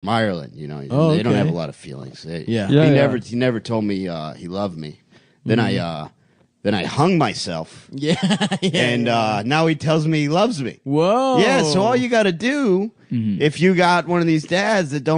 Ireland, you know. Oh, they don't okay. have a lot of feelings. He never told me he loved me. Then I hung myself. Yeah. And now he tells me he loves me. Whoa. Yeah, so all you got to do, if you got one of these dads that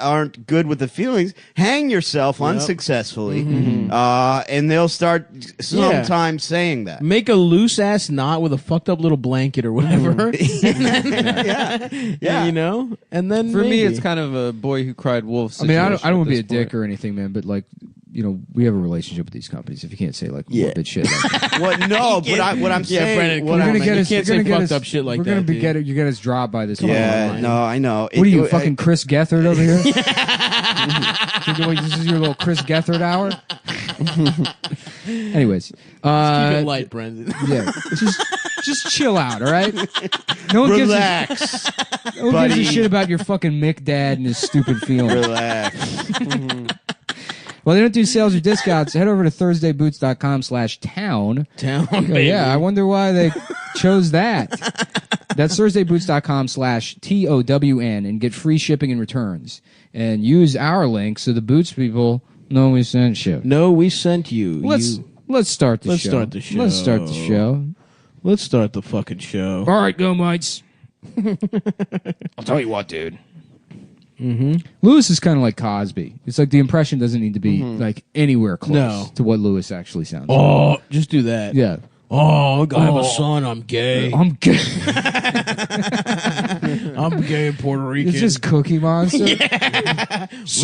aren't good with the feelings, hang yourself unsuccessfly, and they'll start sometimes saying that. Make a loose ass knot with a fucked up little blanket or whatever. Yeah. You know? And then For me, it's kind of a boy who cried wolf I mean, I don't want to be a at this dick point. or anything, man, but like, you know, we have a relationship with these companies. If you can't say like morbid shit, like, What? No, but what I'm saying, Brennan, what come I'm- on, gonna man. get You us- can't you're say gonna get fucked us- up shit like we're that, gonna be dude. you get us dropped by this. yeah, no, I know. What are you, fucking Chris Gethard over here? This is your little Chris Gethard hour. Anyways, Keep it light, Brendan. yeah, just chill out, all right? No one Relax, no one gives a shit about your fucking Mick dad and his stupid feelings. relax. Well, they don't do sales or discounts. Head over to ThursdayBoots.com/town. Town, Oh, baby. yeah, I wonder why they chose that. That's ThursdayBoots.com/TOWN and get free shipping and returns. And use our link so the Boots people know we sent you. No, we sent you. Let's start the Let's show. start the show. Let's start the show. Let's start the fucking show. All right, go mites. I'll tell you what, dude. Lewis is kind of like Cosby. It's like the impression doesn't need to be like anywhere close No. to what Lewis actually sounds like. Oh, just do that. Yeah. Oh, I have a son. I'm gay. I'm gay. I'm gay in Puerto Rican. It's just Cookie Monster.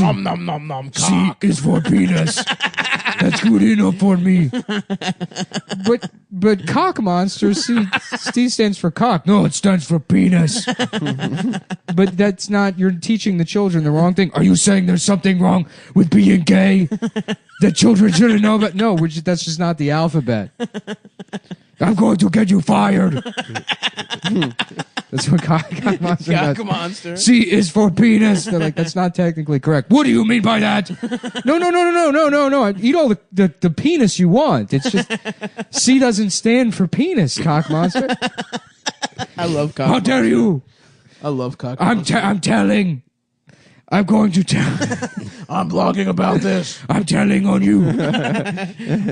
Nom nom nom nom. Cock. C is for penis. That's good enough for me. But cock monster, C stands for cock. No, it stands for penis. But that's not, you're teaching the children the wrong thing. Are you saying there's something wrong with being gay that children shouldn't know about? No, that's just not the alphabet. I'm going to get you fired. That's what cock monster does. Cock monster. C is for penis. They're like, that's not technically correct. What do you mean by that? No. Eat all the penis you want. It's just C doesn't stand for penis, cock monster. I love cock. How dare you? I love cock. I'm telling. I'm going to tell. I'm blogging about this. I'm telling on you.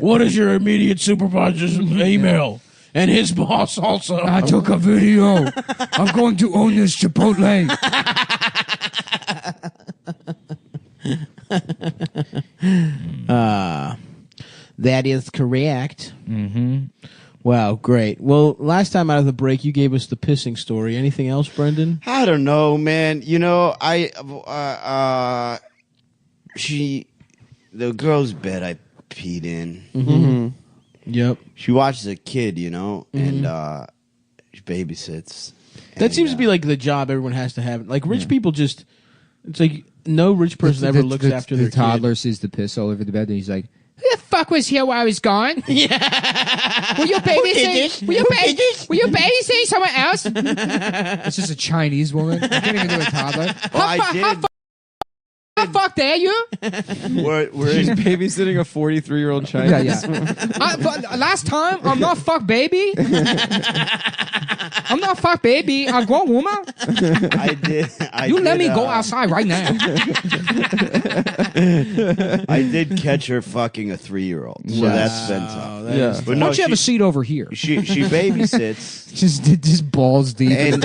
What is your immediate supervisor's email? And his boss also. I took a video. I'm going to own this Chipotle. That is correct. Mm-hmm. Wow, great. Well, last time out of the break, you gave us the pissing story. Anything else, Brendan? I don't know, man. You know, the girl's bed I peed in. Yep. She watches a kid, you know, and she babysits. That seems to be like the job everyone has to have. Like rich people just, it's like no rich person ever looks after their the toddler kid. sees the piss all over the bed, and he's like, "Who the fuck was here while I was gone? Yeah, were you babysitting? Were you babysitting someone else? It's just a Chinese woman. I can't even do a toddler. I did. How fuck dare you? She's babysitting a 43-year-old Chinese. Yeah. But last time, I'm not fuck baby. I'm not fuck baby. I'm grown woman. I did. You let me go outside right now. I did catch her fucking a 3-year-old. So that's been tough. Yeah. But Why no, don't you have a seat over here? She babysits. Just balls deep. And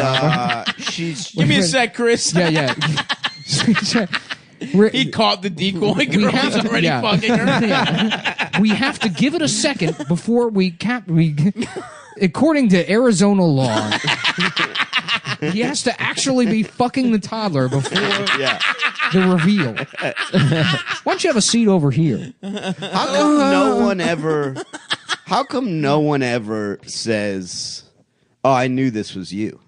she's. Give me a sec, Chris. Yeah. He caught the decoy girl. He's already fucking her. Yeah. We have to give it a second before we according to Arizona law, he has to actually be fucking the toddler before the reveal. Why don't you have a seat over here? How come no one ever says, "Oh, I knew this was you"?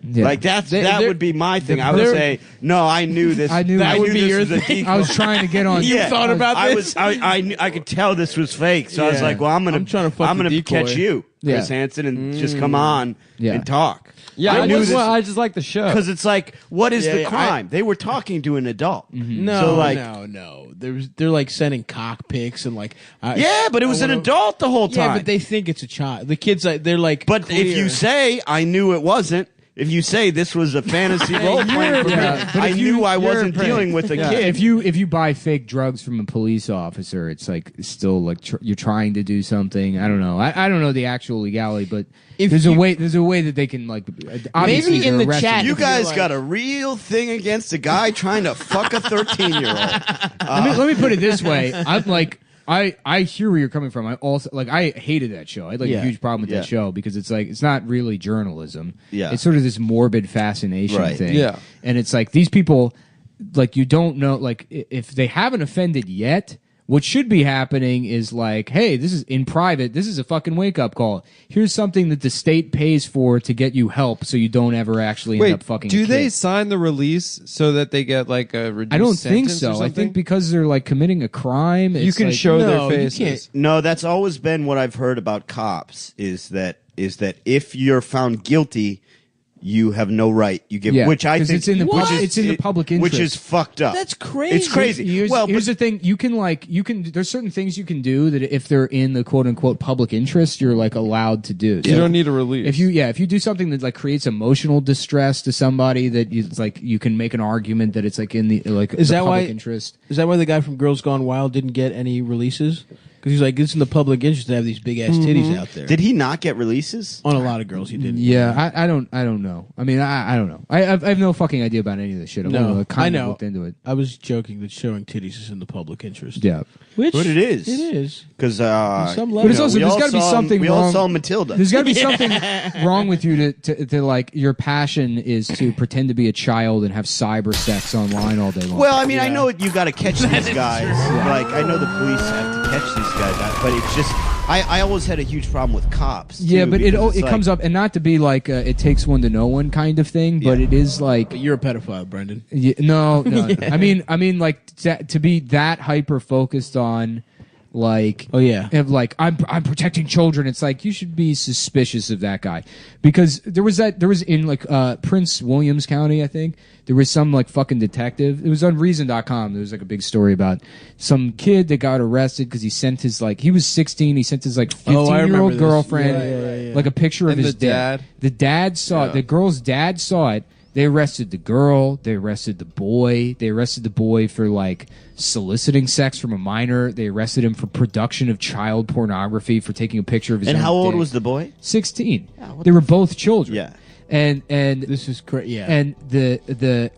Yeah. Like that would be my thing. I would say, "No, I knew this. I knew that would be your this was a thing. decoy." I was trying to get on. You thought about this? I could tell this was fake. So I was like, "Well, I'm I'm trying to fuck the decoy. catch you, Chris Hansen, and just come on and talk." Yeah, I knew this I just like the show. because it's like, what is the yeah, crime? They were talking to an adult. No, So, like- no. They're like sending cock pics and like. Yeah, but it was an adult the whole time. Yeah, but they think it's a child. The kids, they're like. But clear. if you say, "I knew it wasn't," If you say this was a fantasy role playing for me, I knew I wasn't dealing with a kid. If you buy fake drugs from a police officer, it's like still like you're trying to do something. I don't know. I don't know the actual legality, but there's a way that they can like obviously maybe in the chat. You guys got a real thing against a guy trying to fuck a 13-year-old. Let me put it this way. I'm like. I hear where you're coming from. I also I hated that show. I had a huge problem with that show because it's like it's not really journalism. Yeah. It's sort of this morbid fascination thing. Yeah. And it's like these people like you don't know like if they haven't offended yet, what should be happening is like, hey, this is in private. This is a fucking wake-up call. Here's something that the state pays for to get you help so you don't ever actually end up fucking a do kid. they sign the release so that they get like a reduced I don't think sentence so. or something? I think because they're like committing a crime. you it's can like, show their No, you faces. can't. No, that's always been what I've heard about cops is that if you're found guilty, you have no right. You give, which I think it's in the public interest, which is fucked up. That's crazy. It's crazy. Here's the thing: you can there's certain things you can do that if they're in the quote unquote public interest, you're like allowed to do. You don't need a release. If you do something that like creates emotional distress to somebody, it's like you can make an argument that it's like in the like Is the that public why? interest. Is that why the guy from Girls Gone Wild didn't get any releases? Because he's like, it's in the public interest to have these big ass titties out there. Did he not get releases? On a lot of girls, he didn't. Yeah, I don't know. I mean, I don't know. I have no fucking idea about any of this shit. I've only kind of looked into it. I was joking that showing titties is in the public interest. Yeah. Which But it is. It is. Because some level. But it's also there's got to be something we wrong. all saw Matilda. There's got to be something wrong with you to like your passion is to pretend to be a child and have cyber sex online all day long. Well, I mean, I know you got to catch these guys. Like, I know the police have to catch these guys, but it's just I always had a huge problem with cops. Yeah, too, but it like, comes up, and not to be like it takes one to know one kind of thing, but it is like But you're a pedophile, Brendan. no. I mean, like to be that hyper focused on. Like of like I'm protecting children. It's like you should be suspicious of that guy because there was in like Prince Williams County, I think there was some like fucking detective. It was on Reason.com. There was like a big story about some kid that got arrested because he sent his like he was 16. He sent his like 15-year-old girlfriend like a picture of his dad. The dad saw it. The girl's dad saw it. They arrested the girl. They arrested the boy. They arrested the boy for like soliciting sex from a minor. They arrested him for production of child pornography for taking a picture of his. And own how old dick. was the boy? 16. They were both children. Yeah. And This is crazy. Yeah. and the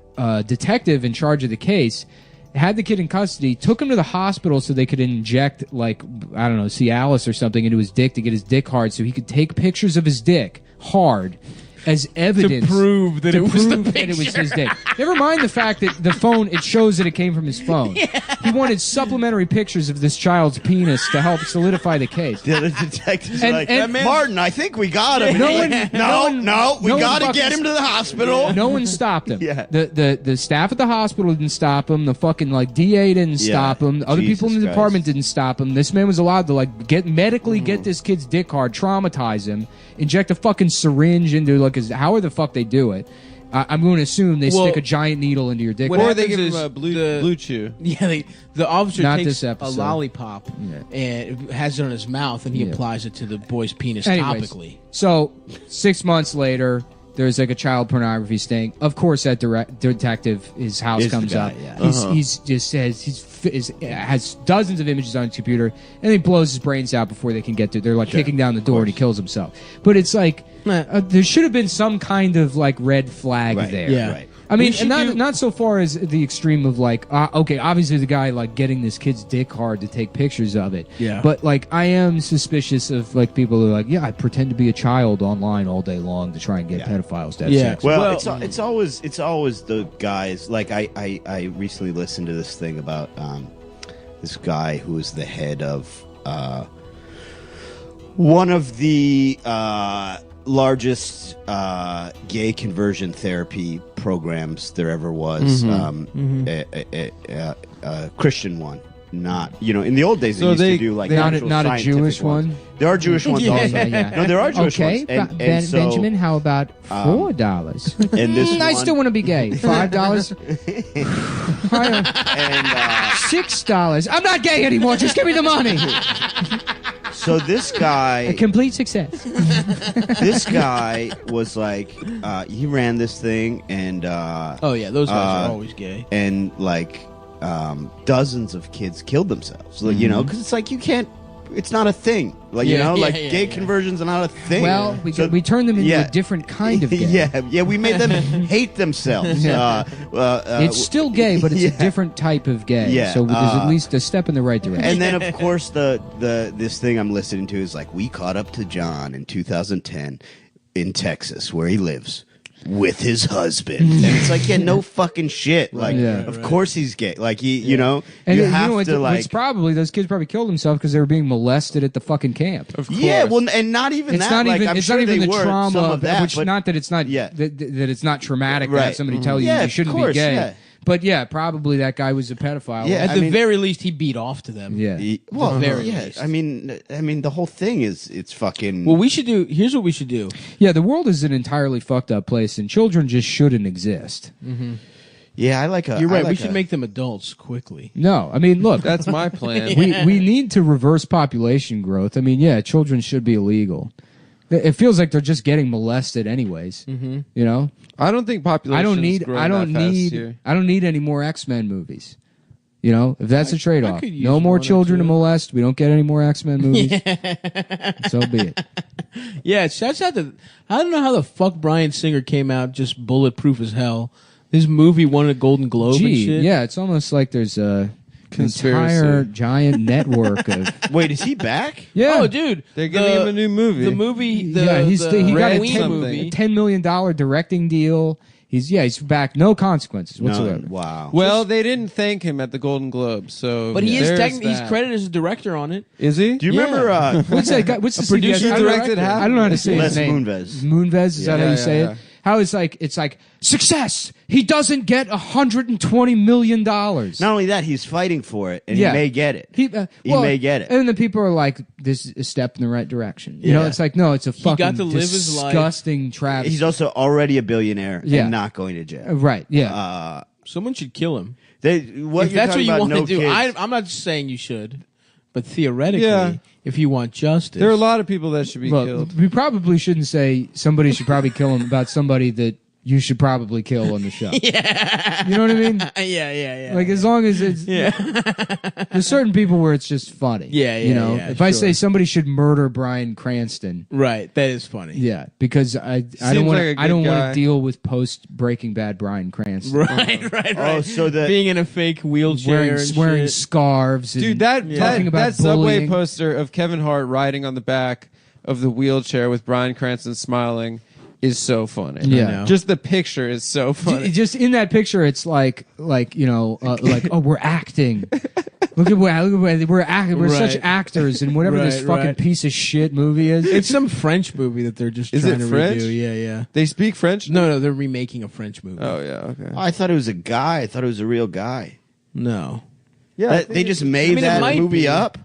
detective in charge of the case had the kid in custody, took him to the hospital so they could inject like I don't know Cialis or something into his dick to get his dick hard so he could take pictures of his dick hard. As evidence to prove that it was his dick. Never mind the fact that the phone it shows that it came from his phone. He wanted supplementary pictures of this child's penis to help solidify the case. The other detective's And- like, and- Martin, I think we got him. No And one- he's like, no one- we no one got to fucking- get him to the hospital. No one stopped him. Yeah. The staff at the hospital didn't stop him. The fucking like DA didn't Yeah. stop him. Other people in the Jesus department Christ. didn't stop him. This man was allowed to like get this kid's dick hard, traumatize him, inject a fucking syringe into like his. How the fuck they do it? I'm going to assume they stick a giant needle into your dick. Or they happens give him is a blue chew. Yeah, the officer Not takes this a episode. lollipop and has it on his mouth, and he applies it to the boy's penis Anyways, topically. So 6 months later, there's like a child pornography sting. Of course, that detective, his house Is the comes guy, up. yeah. He's just says has dozens of images on his computer, and he blows his brains out before they can get to. They're like kicking down the door, and he kills himself. But it's like there should have been some kind of like red flag there. Yeah. Right. I mean, We should not so far as the extreme of like, okay, obviously the guy like getting this kid's dick hard to take pictures of it. Yeah. But like, I am suspicious of like people who are like, yeah, I pretend to be a child online all day long to try and get pedophiles to have sex. Well, it's always the guys. Like I recently listened to this thing about this guy who is the head of one of the largest gay conversion therapy programs there ever was. A Christian one. Not, in the old days they used to do like not actual a scientific Jewish ones. one. There are Jewish ones also. No, there are Jewish Okay, ones. And so, Benjamin, how about $4? and this I one- still want to be gay. $5. and $6. I'm not gay anymore. Just give me the money. So this guy, A complete success. this guy was like, he ran this thing, and Oh yeah, those guys are always gay. and like dozens of kids killed themselves. Like, you know, because it's like you can't. It's not a thing. Like you know, like gay conversion's not a thing. Well, we turned them into a different kind of gay. yeah, we made them hate themselves. It's still gay, but it's a different type of gay. Yeah, So there's at least a step in the right direction. And then, of course, this thing I'm listening to is like, we caught up to John in 2010 in Texas, where he lives, with his husband. And it's like, yeah, no fucking shit. Like, of course he's gay. Like, you know, And you then, have to, it's probably those kids probably killed themselves because they were being molested at the fucking camp. Of course. Yeah, well, and not even It's that. not like, even. I'm It's sure not even they the were trauma some of that. which but not that it's not. Yeah. That it's not traumatic to Right. have somebody tell you Yeah, you of shouldn't course, be gay. yeah. But yeah, probably that guy was a pedophile. Yeah. At I the mean- very least, he beat off to them. Yeah. Well, very yeah. least. I mean, the whole thing it's fucking. Well, we should do. Here's what we should do. Yeah, the world is an entirely fucked up place, and children just shouldn't exist. yeah, I like a. You're right. I like we should a- make them adults quickly. No, I mean, look, That's my plan. we need to reverse population growth. I mean, yeah, children should be illegal. It feels like they're just getting molested anyways. You know, I don't think population. I don't need any more X-Men movies. You know, if that's a trade-off, could use no more one or children to two. molest. We don't get any more X-Men movies. So be it. Yeah, shouts out to. I don't know how the fuck Bryan Singer came out just bulletproof as hell. His movie won a Golden Globe and Gee, shit. yeah, it's almost like there's a Conspiracy. entire giant network of. Wait, is he back? Yeah. Oh, dude, They're giving him a new movie. The movie, Yeah, he got a Red Queen something. movie. $10 million directing deal. He's back. No consequences whatsoever. None. Wow. Well, they didn't thank him at the Golden Globe, so. But he is there's he's that. credited as a director on it. Is he? Do you Yeah. remember? What's that guy? What's the producer CBS? I don't know- directed half I don't know how to say Les his name. Moonves. Moonves, is that how you Yeah, say yeah. it? How it's like success. He doesn't get $120 million. Not only that, he's fighting for it, and Yeah. he may get it. He He may get it. And then people are like, "This is a step in the right direction." You know, Yeah. it's like, no, it's a fucking got to live his life. disgusting travesty. He's also already a billionaire Yeah. and not going to jail. Right? Yeah. Someone should kill him. What If you're that's what talking you about, want no to do, kids. I'm not saying you should, but theoretically, Yeah. if you want justice, There are a lot of people that should be Look, killed. we probably shouldn't say somebody should probably kill him about somebody that you should probably kill on the show. Yeah. You know what I mean? yeah. Like, as long as it's there's certain people where it's just funny. Yeah, You know, yeah, if I sure. say somebody should murder Bryan Cranston, Right, that is funny. yeah, because I don't Seems want like a I don't good want guy. to deal with post Breaking Bad Bryan Cranston. Right. Oh, so the Being in a fake wheelchair Wearing and shit. scarves, and Dude, that talking about that subway bullying. poster of Kevin Hart riding on the back of the wheelchair with Bryan Cranston smiling is so funny. Yeah. know. Just the picture is so funny. Just in that picture, it's like you know, like, oh, we're acting. Look at we're acting. We're such Right. actors in whatever this Right, fucking right. piece of shit movie is. It's some French movie that they're just Is trying it to French? redo. Yeah. They speak French? No, they're remaking a French movie. Oh, yeah, okay. I thought it was a guy. I thought it was a real guy. No. Yeah, They just made it that might movie be. up.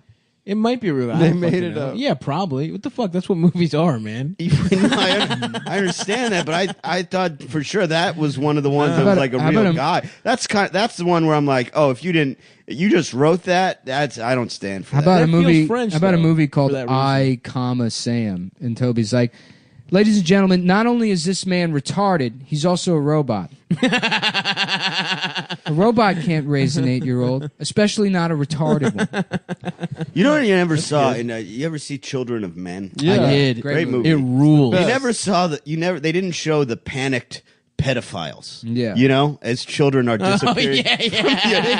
It might be real. I They don't made fucking it know. up. Yeah, probably. What the fuck? That's what movies are, man. I understand that, but I thought for sure that was one of the ones that How was about- like a how real about a- guy. That's the one where I'm like, oh, if you just wrote that, I don't stand for How that. about a That feels movie? French, how about a though, movie called for that reason. I, comma Sam? And Toby's like, ladies and gentlemen, not only is this man retarded, he's also a robot. A robot can't raise an 8-year-old, especially not a retarded one. You know what you never saw? You ever see Children of Men? Yeah. I did. Great movie. It rules. You never saw that. They didn't show the panicked pedophiles. Yeah. You know, as children are disappearing. yeah.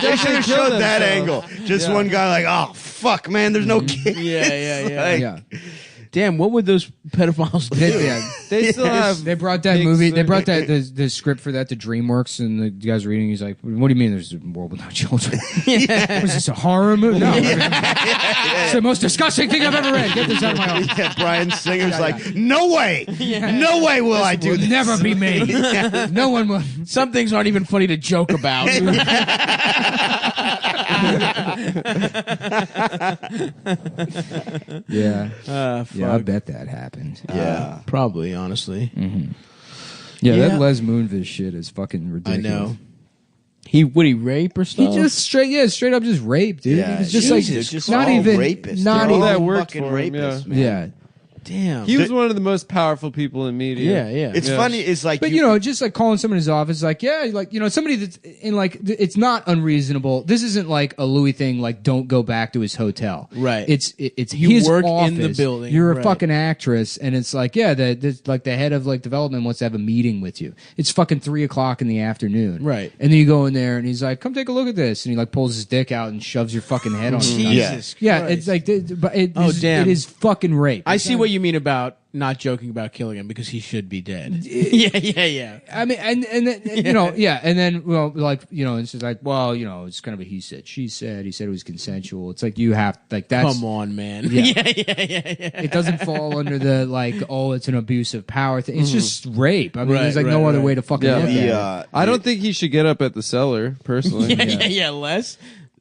They should have showed that angle. Just one guy like, oh fuck, man, there's no kid. Yeah. Like, Yeah. Damn, what would those pedophiles do? They still have. They brought that pigs movie. They and- brought that the script for that to DreamWorks, and the guy's reading. He's like, "What do you mean? There's a world without children? Was this a horror movie? No, it's the most disgusting thing I've ever read. Get this out of my office. Yeah, Brian Singer's like, no way, no way will I do Will this. never be made. No one will." Some things aren't even funny to joke about. Yeah, Fuck. yeah, I bet that happened. Yeah. Probably, honestly. Yeah, Yeah. that Les Moonves shit is fucking I ridiculous. know. Would he rape or stuff? He just straight up just raped, dude. Yeah, he was just Jesus, like just not all even rapists. not They're all even that worked fucking for him, rapists, yeah. man. yeah. Damn. He was one of the most powerful people in media. Yeah. It's funny. It's like, But just like calling someone in his office, like somebody that's in like it's not unreasonable. This isn't like a Louis thing. Like, don't go back to his hotel. Right. It's You his work office. in the building. You're a Right. fucking actress, and it's like the head of like development wants to have a meeting with you. It's fucking 3:00 in the afternoon. Right. And then you go in there, and he's like, "Come take a look at this," and he like pulls his dick out and shoves your fucking head on. Jesus. Yeah, Christ. it's like, but damn. it is fucking rape. I see what you mean about not joking about killing him because he should be dead. yeah. I mean, and then, and then, well, like, it's just like, well, it's kind of a he said, she said, he said it was consensual. It's like, you have, like, that's. Come on, man. Yeah. Yeah. It doesn't fall under the, like, oh, it's an abusive power thing. It's just rape. I mean, there's like no other way to fucking look at it. I don't think he should get up at the cellar, personally. Yeah, Les.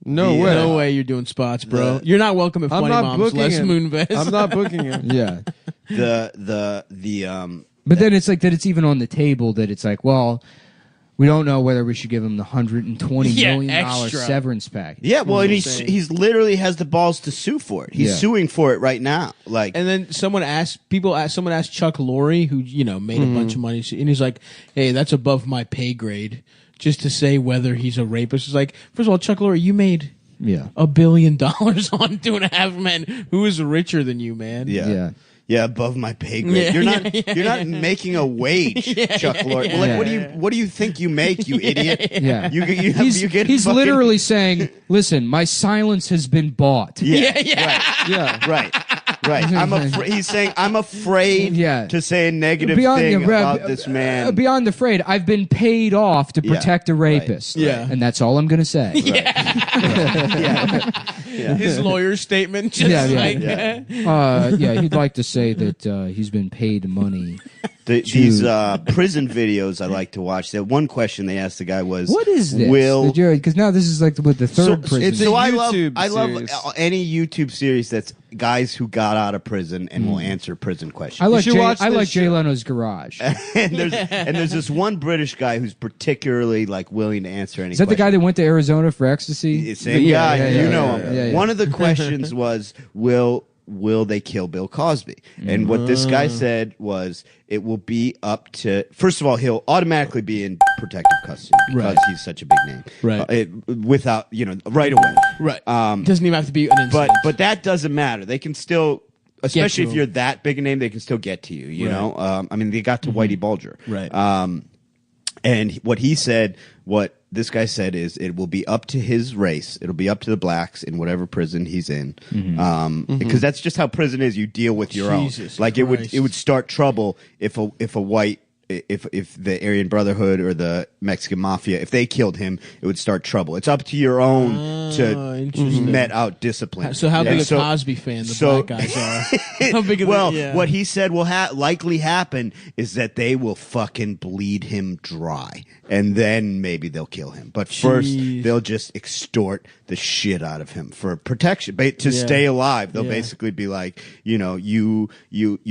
No way. No way you're doing spots, bro. You're not welcome at I'm Funny not Moms, booking Les him. Moonves. I'm not booking him. Yeah. But then it's like that it's even on the table that it's like, well, we don't know whether we should give him the $120 million extra. severance package. Yeah, well, and he's literally has the balls to sue for it. He's suing for it right now. Like, And then someone asked Chuck Lorre, who made a bunch of money, and he's like, "Hey, that's above my pay grade." Just to say whether he's a rapist. It's like, first of all, Chuck Lorre, you made $1 billion on 2.5 Men. Who is richer than you, man? Yeah, above my pay grade. You're not making a wage, Chuck Lorre. Like, what do you think you make, you idiot? Yeah. He's literally saying, listen, my silence has been bought. Right. He's saying I'm afraid to say a negative thing about this man. Beyond afraid, I've been paid off to protect a rapist. Yeah. And that's all I'm going to say. His lawyer's statement. Just he'd like to say that he's been paid money. These prison videos I like to watch. That one question they asked the guy was, "What is this?" Because now this is like with the third prison. It's a YouTube I love series. any YouTube series that's guys who got out of prison and will answer prison questions. I like this Jay Leno's Garage. and there's this one British guy who's particularly like willing to answer any. Is that the guy that went to Arizona for ecstasy? Same guy. You know him. Yeah. One of the questions was, will they kill Bill Cosby? And what this guy said was, it will be up to, first of all, he'll automatically be in protective custody because he's such a big name. Right. Without, right away. Right. Doesn't even have to be an incident. But that doesn't matter. They can still, especially if you're that big a name, they can still get to you, you know? I mean, they got to Whitey Bulger. Right. And what he said, what this guy said is, it will be up to his race. It'll be up to the blacks in whatever prison he's in, because that's just how prison is. You deal with your own. Like Christ. it would start trouble if a white. If the Aryan Brotherhood or the Mexican Mafia, if they killed him, it would start trouble. It's up to your own to met out discipline. So how big a Cosby fan the black guys are? How big what he said will likely happen is that they will fucking bleed him dry, and then maybe they'll kill him. But first, they'll just extort the shit out of him for protection, to stay alive. They'll basically be like, you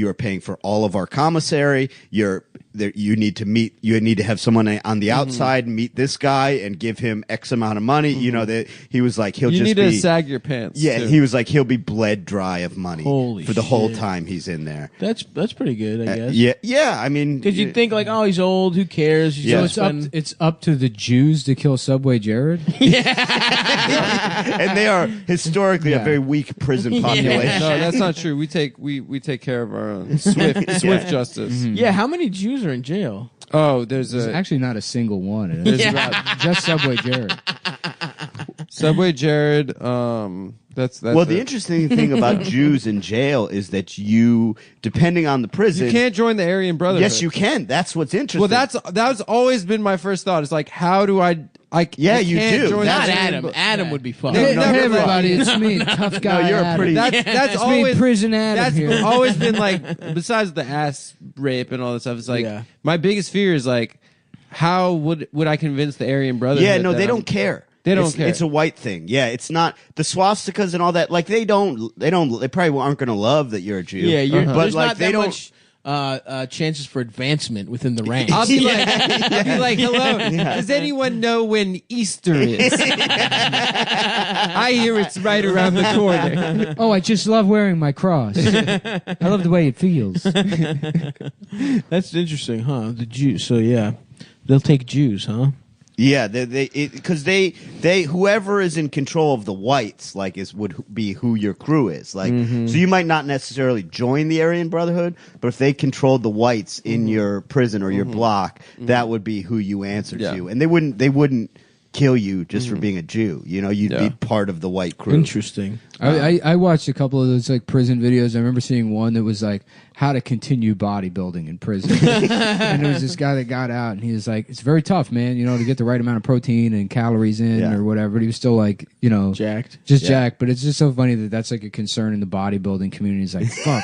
are paying for all of our commissary. You need to have someone on the outside meet this guy and give him X amount of money. He was like, You need to sag your pants. Yeah, too. he was like, he'll be bled dry of money for the whole shit. time he's in there. That's pretty good, I guess. Yeah. I mean, Because you'd think like, oh, he's old. Who cares? It's up to the Jews to kill Subway Jared. and they are historically a very weak prison population. No, that's not true. We take care of our own swift justice. Yeah, how many Jews are in jail? Oh, there's Actually, not a single one. There's Just Subway Jared. Subway Jared. That's well, the interesting thing about Jews in jail is that depending on the prison, you can't join the Aryan Brotherhood. Yes, you can. That's what's interesting. Well, that's always been my first thought. It's like, how do I Yeah, you can't do. join Not the Adam. Adam would be fun. Hey, No, hey, never everybody, it's me, tough guy. No, you're a Adam. pretty- That's It's always me, prison Adam That's here. always been like, besides the ass rape and all that stuff. It's like my biggest fear is like, how would I convince the Aryan Brotherhood? Yeah, no, they don't care. They don't care. It's a white thing. Yeah, it's not the swastikas and all that. Like they probably aren't going to love that you're a Jew. Yeah, but there's like not they that don't. much chances for advancement within the ranks. I'll be like, hello. Does anyone know when Easter is? I hear it's right around the corner. Oh, I just love wearing my cross. I love the way it feels. That's interesting, huh? The Jews. So yeah, they'll take Jews, huh? Yeah, because they whoever is in control of the whites would be who your crew is. So you might not necessarily join the Aryan Brotherhood, but if they controlled the whites in your prison or your block, that would be who you answer to, and they wouldn't kill you just for being a Jew. You'd be part of the white crew. Interesting. I watched a couple of those prison videos. I remember seeing one that was how to continue bodybuilding in prison. And there was this guy that got out, and he was like, it's very tough, man, to get the right amount of protein and calories in or whatever. But he was still jacked. Just jacked. But it's just so funny that's a concern in the bodybuilding community. It's like, fuck.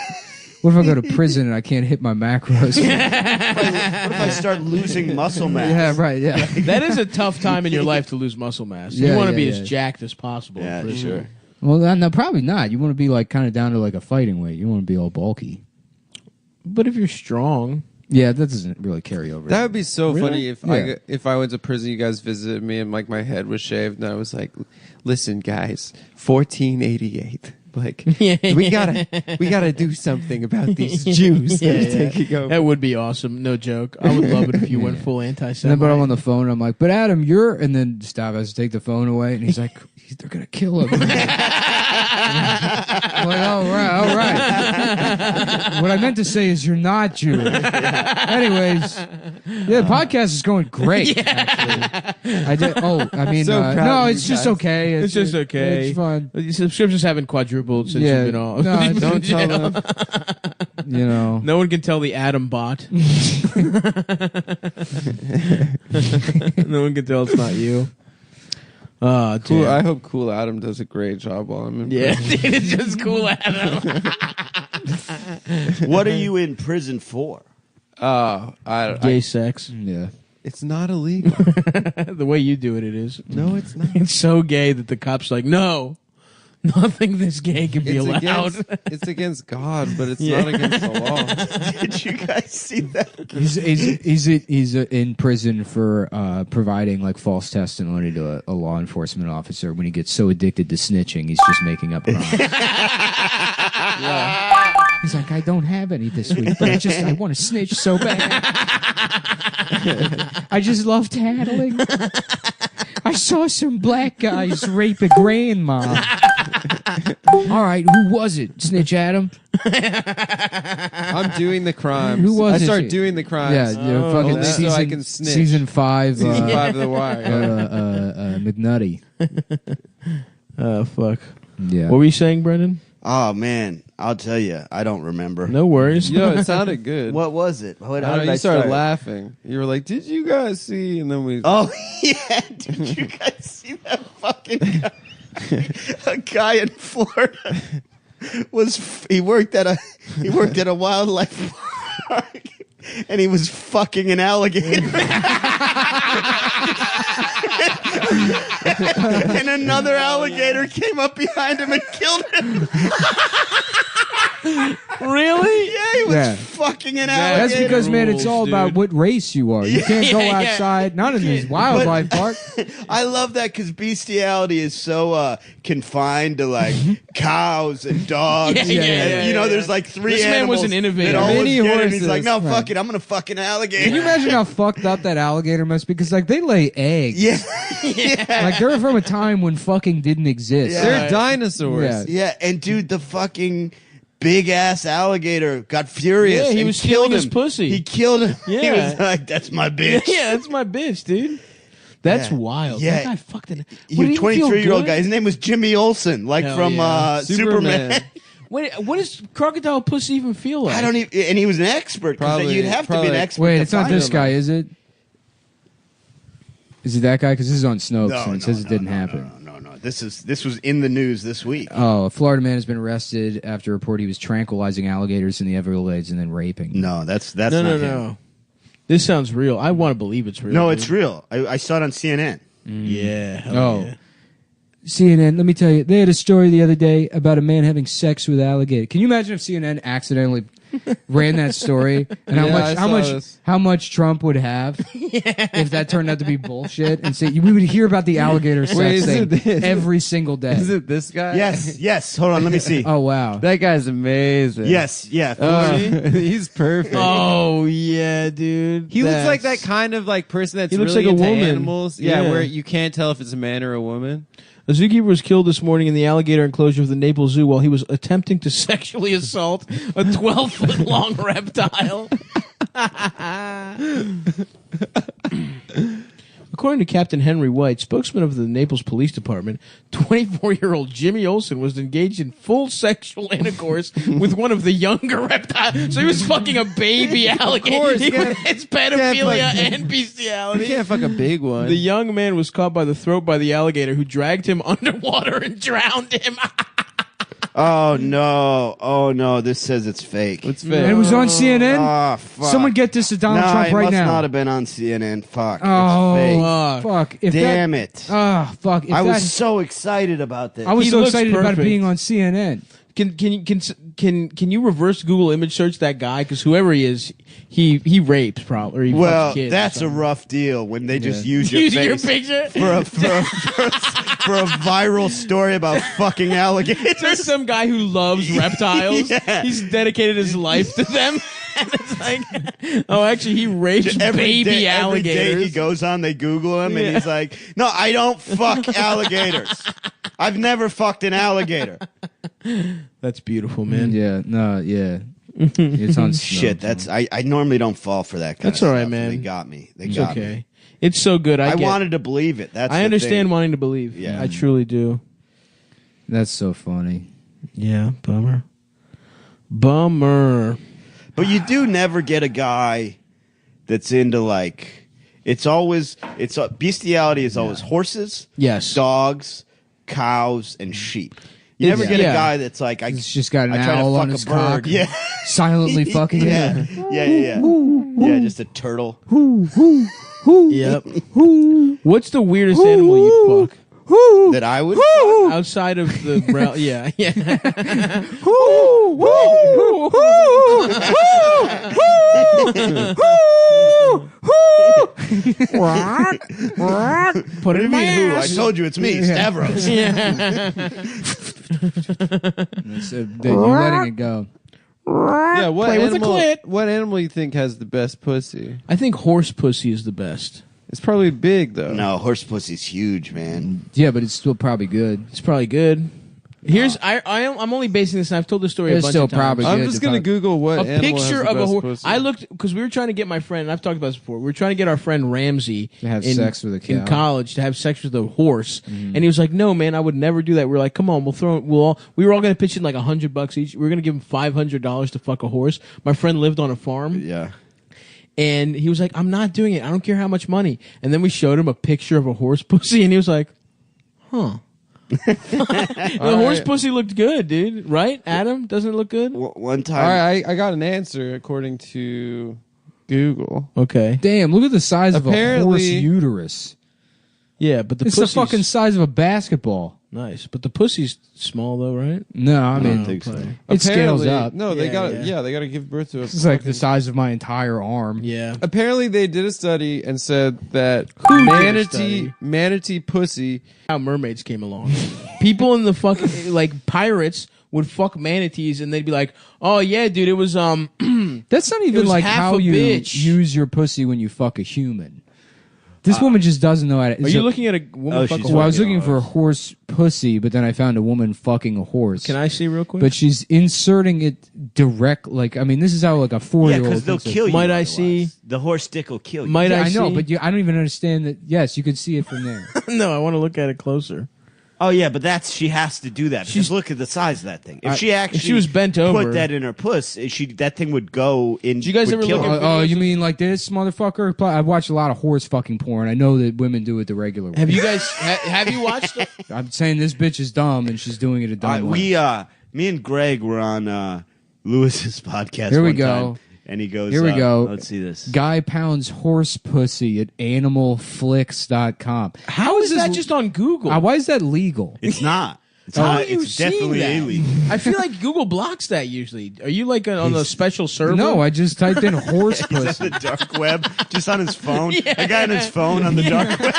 What if I go to prison and I can't hit my macros? What if I start losing muscle mass? Yeah, right, yeah. That is a tough time in your life to lose muscle mass. You want to be as jacked as possible. Yeah, for sure. Well, no, probably not. You want to be kind of down to a fighting weight. You want to be all bulky. But if you're strong... Yeah, that doesn't really carry over. That would be so Really? funny if I went to prison, you guys visited me, and my head was shaved, and I was like, "Listen, guys, 1488. We gotta do something about these Jews that are taking over." That would be awesome. No joke. I would love it if you went full anti-Semite. But I'm on the phone, and I'm like, "But Adam, you're..." And then Stav has to take the phone away, and he's like, "They're gonna kill him." I'm like, all right. What I meant to say is you're not Jewish. Anyways, the podcast is going great. Actually, I did. Oh, I mean, no, it's just okay. It's just okay. It's fun. Your subscriptions haven't quadrupled since you've been off. No, don't tell them. No one can tell the Adam bot. No one can tell it's not you. Oh, cool. I hope Cool Adam does a great job while I'm in prison. Yeah, it's just Cool Adam. What are you in prison for? Gay sex. Yeah. It's not illegal. The way you do it, it is. No, it's not. It's so gay that the cop's like, no, nothing this gay can be allowed. It's against God, but it's not against the law. Did you guys see that? He's in prison for providing false testimony to a law enforcement officer. When he gets so addicted to snitching, he's just making up crimes. He's like, I don't have any this week, but I want to snitch so bad. I just love tattling. I saw some black guys rape a grandma. All right, who was it? Snitch Adam? I'm doing the crimes. Who was I it? start doing the crimes. Yeah, fucking so I can snitch. Season 5. Season 5 of The Wire. McNutty. Oh, fuck. Yeah. What were you saying, Brendan? Oh, man. I'll tell you. I don't remember. No worries. Yo, it sounded good. What was it? How did you I started start? laughing. You were like, did you guys see? And then we... Oh, yeah. Did you guys see that fucking guy? A guy in Florida he worked at a wildlife park, and he was fucking an alligator. And another alligator came up behind him and killed him. Really? Yeah, he was fucking an alligator. That's because, man, it's all about dude. what race you are. You can't go outside, not in this wildlife park. I love that because bestiality is so confined to cows and dogs. There's 3 This man animals was an innovator. that always Many get him. horses. He's like, no, Right. fuck it, I'm gonna fuck an alligator. Can you imagine how fucked up that alligator must be? Because they lay eggs. Yeah. They're from a time when fucking didn't exist. Yeah. They're dinosaurs. Yeah. Yeah, and dude, the fucking big ass alligator got furious. Yeah, he and was killed stealing his him. pussy. He killed him. He Yeah. was like, "That's my bitch." Yeah, that's my bitch, dude. That's Yeah. wild. Yeah. That guy fucked it. He was a 23-year-old guy. His name was Jimmy Olsen, Hell from yeah. Superman. Wait, what does crocodile pussy even feel like? I don't even. And he was an expert. 'Cause Probably- you'd have to be probably- an expert. Wait, to it's not find this him. guy, is it? Is it that guy? Because this is on Snopes, and it says it didn't happen. No. This was in the news this week. Oh, a Florida man has been arrested after a report he was tranquilizing alligators in the Everglades and then raping. No, that's not No. him. This sounds real. I want to believe it's real. No, dude. it's real. I saw it on CNN. Yeah. hell Oh. yeah. CNN, let me tell you, they had a story the other day about a man having sex with an alligator. Can you imagine if CNN accidentally ran that story and how much Trump would have if that turned out to be bullshit. And say we would hear about the alligator sex thing every single day. Is it this guy? Yes. Hold on, let me see. Oh wow, that guy's amazing. Yes, he's perfect. Oh yeah, dude. He looks like that kind of like person that's looks really like a into woman. animals. Yeah, where you can't tell if it's a man or a woman. A zookeeper was killed this morning in the alligator enclosure of the Naples Zoo while he was attempting to sexually assault a 12-foot-long reptile. According to Captain Henry White, spokesman of the Naples Police Department, 24-year-old Jimmy Olsen was engaged in full sexual intercourse with one of the younger reptiles. So he was fucking a baby alligator. Of course, It's pedophilia and bestiality. You can't fuck a big one. The young man was caught by the throat by the alligator, who dragged him underwater and drowned him. Oh no! This says it's fake. It's fake. And it was on CNN. Oh fuck! Someone get this to Donald Trump right it must now. not have been on CNN. Fuck. Oh it's fake. fuck! If Damn it! Oh fuck! If I that- was so excited about this. I was He so looks excited about it perfect. being on CNN. Can you reverse Google image search that guy? Because whoever he is, he rapes probably. Or he Well, fucks kids that's or a rough deal when they just Yeah. use your Using face your picture. for a viral story about fucking alligators. There's some guy who loves reptiles. Yeah. He's dedicated his life to them. And it's like, oh, actually, he rapes baby Every alligators. day he goes on, they Google him, and he's like, "No, I don't fuck alligators. I've never fucked an alligator." That's beautiful, man. Yeah, no, yeah. It's on Shit, that's I normally don't fall for that kind That's of all right, stuff. man. They got me. They It's got okay. me. It's so good. I get- wanted to believe it. That's I the understand thing. wanting to believe. Yeah. I truly do. That's so funny. Yeah, bummer. Bummer. But you do never get a guy that's into like bestiality is always horses, Yes. dogs, cows, and sheep. You never It's- get yeah. a guy that's like He's just got an I try to owl fuck on a his bird. cock. Yeah. Silently fucking Yeah. Yeah, just a turtle. Yep. What's the weirdest animal you'd fuck? That I would Outside of the realm. Yeah. Yeah. Put it in my who? I ass. told you it's me, Stavros. You're letting it go. Yeah, what Play with the animal? clit. What animal you think has the best pussy? I think horse pussy is the best. It's probably big though. No, horse pussy's huge, man. Yeah, but it's still probably good. It's probably good. Here's I'm only basing this, and I've told this story It's a bunch still of times. probably I'm good just to gonna fuck. Google what A animal picture has the of a best horse. pussy. I looked because we were trying to get my friend, and I've talked about this before. We were trying to get our friend Ramsey To have sex with a in cow. college to have sex with a horse, and he was like, "No, man, I would never do that." We were like, "Come on, we were all going to pitch in like $100 each. We were going to give him $500 to fuck a horse." My friend lived on a farm. Yeah. And he was like, "I'm not doing it. I don't care how much money." And then we showed him a picture of a horse pussy, and he was like, "Huh." The horse pussy looked good, dude. Right, Adam? Doesn't it look good? One All time, right, I got an answer according to Google. Okay. Damn, look at the size of a Apparently- horse uterus. Yeah, but the It's the pussy's fucking size of a basketball. nice. But the pussy's small, though, right? No, I I mean, don't think so. it scales Apparently- up. No, they Yeah, got yeah. they got to give birth to a. This is like the fucking- size of my entire arm. Yeah. Apparently, they did a study and said that did a study? manatee pussy. How mermaids came along. People in the fucking like pirates would fuck manatees, and they'd be like, "Oh yeah, dude, it was That's not even was like half how a you bitch. use your pussy when you fuck a human. This woman just doesn't know how to. Are you looking at a woman Oh, fuck a she's horse? Well, I was fucking looking for a horse pussy, but then I found a woman fucking a horse. Can I see real quick? But she's inserting it direct. Like, I mean, this is how like a yeah, 4-year-old. because they'll kill you. Might I otherwise. see- The horse dick will kill you. Might Yeah, I I know, see? but I don't even understand that. Yes, you could see it from there. No, I want to look at it closer. Oh yeah, but she has to do that. Because look at the size of that thing. If she actually if she was bent over- put that in her puss, that thing would go in. Did you guys would ever kill look her. at- Oh, you mean like this, motherfucker? I've watched a lot of horse fucking porn. I know that women do it the regular way. Have you guys have you watched it? I'm saying this bitch is dumb and she's doing it a dumb way. Me and Greg were on Lewis's podcast. Here we one go. time, and he goes, Here we go. Let's see this. Guy pounds horse pussy at animalflix.com. How is that just on Google? Why is that legal? It's not. It's definitely that? illegal. I feel like Google blocks that usually. Are you like on a special server? No, I just typed in horse He's on pussy. the dark web, just on his phone. A guy on his phone on the dark web.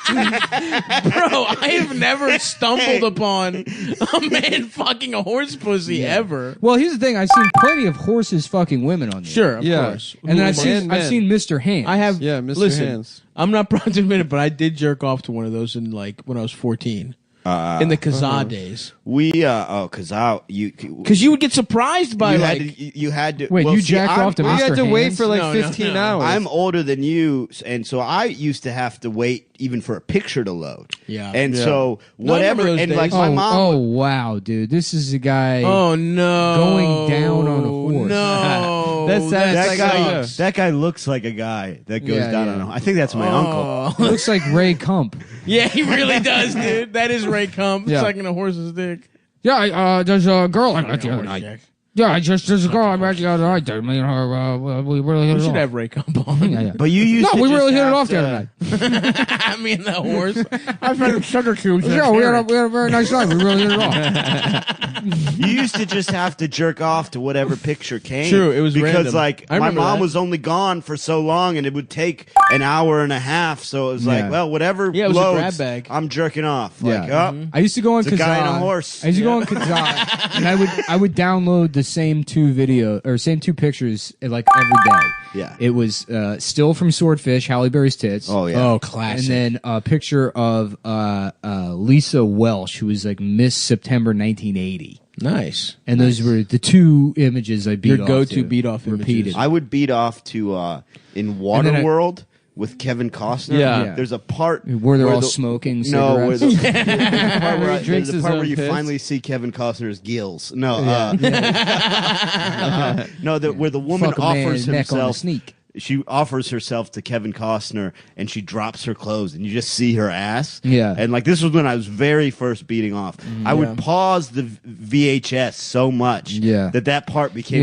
Bro, I have never stumbled upon a man fucking a horse pussy ever. Well, here's the thing. I've seen plenty of horses fucking women on there. Sure, of course. And then I've men. seen Mr. Hands. I have. Yeah, Mr. Listen, Hands. I'm not proud to admit it, but I did jerk off to one of those in like when I was 14. In the 𝐓𝐑𝐀𝐏𝐿 days. Because you would get surprised by you had to. Wait, well, you see, jacked off to We Mr. had to wait Hands? for like No, 15 hours. I'm older than you, and so I used to have to wait even for a picture to load. Yeah. And Yeah. so No, I remember whatever, those and days. like my mom. Oh wow, dude, this is a guy. Oh no! Going down on a horse. No, That's That guy, sucks. that guy looks like a guy that goes Yeah, down yeah. on a. I think that's my uncle. It looks like Ray Kump. Yeah, he really does, dude. That is Ray Kump Yeah. sucking a horse's dick. Yeah, there's a girl I met the other Horse night. dick. Yeah, there's a girl I met the other night. I mean, we really hit We it should off. have Ray Kump on. Yeah, yeah. But you used No, to we just really hit it have off the to- other night. I mean, the horse. I've had sugar cubes. Yeah, we had a very nice night. We really hit it off. You used to just have to jerk off to whatever picture came. True, it was because random. like I my remember mom that. was only gone for so long, and it would take an hour and a half. So it was like, Yeah. well, whatever Yeah, it was a loads, grab bag. I'm jerking off. Like, Yeah. I used to go on It's a guy on a Kazaa. horse. I used to go on Kazaa, and I would download the same two pictures like every day. Yeah. It was still from Swordfish, Halle Berry's tits. Oh yeah. Oh, And classic. then a picture of Lisa Welsh, who was like Miss September 1980. Nice. And those were the two images I beat Your off go-to to. beat-off repeated. images. I would beat off to in then Waterworld with Kevin Costner. Yeah. There's a part Where they're all the- smoking No, where cigarettes. the part where, drinks the his part own where you piss. finally see Kevin Costner's gills. No, where the woman Fuck a man offers neck on a himself. sneak. She offers herself to Kevin Costner, and she drops her clothes, and you just see her ass. Yeah. And like this was when I was very first beating off. I would pause the VHS so much Yeah. that part became